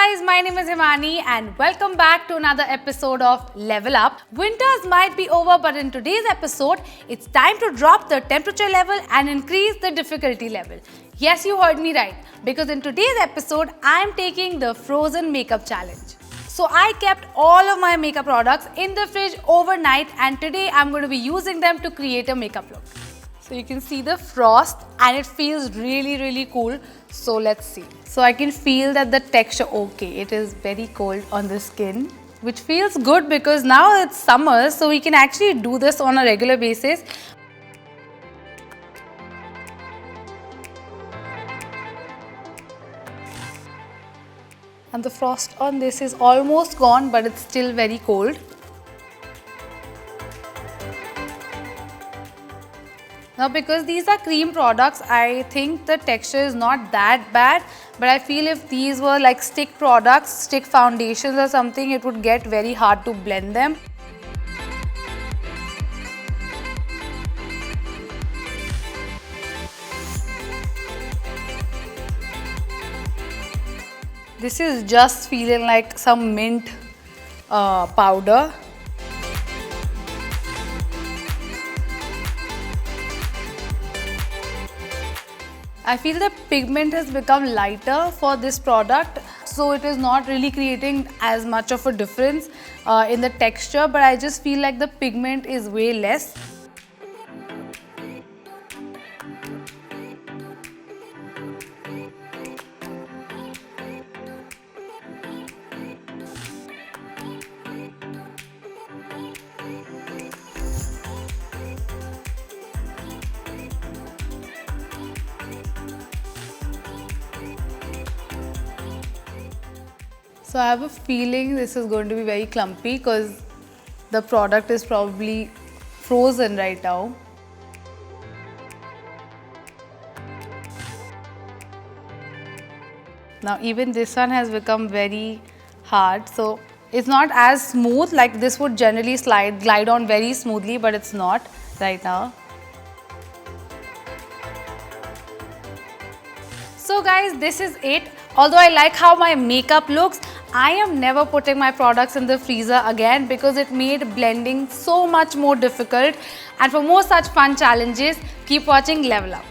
guys, my name is Himani and welcome back to another episode of Level Up. Winters might be over, but in today's episode, it's time to drop the temperature level and increase the difficulty level. Yes, you heard me right, because in today's episode, I'm taking the frozen makeup challenge. So I kept all of my makeup products in the fridge overnight and today I'm going to be using them to create a makeup look. So you can see the frost and it feels really cool. So let's see. So I can feel that the texture, okay, it is very cold on the skin, which feels good because now it's summer, so we can actually do this on a regular basis. And the frost on this is almost gone, but it's still very cold. Now because these are cream products, I think the texture is not that bad, but I feel if these were like stick products, stick foundations or something, it would get very hard to blend them. This is just feeling like some mint powder. I feel the pigment has become lighter for this product, so it is not really creating as much of a difference in the texture, but I just feel like the pigment is way less. So I have a feeling this is going to be very clumpy because the product is probably frozen right now. Now even this one has become very hard, so it's not as smooth. Like this would generally glide on very smoothly, but it's not right now. So guys, this is it. Although I like how my makeup looks, I am never putting my products in the freezer again because it made blending so much more difficult. And for more such fun challenges, keep watching Level Up.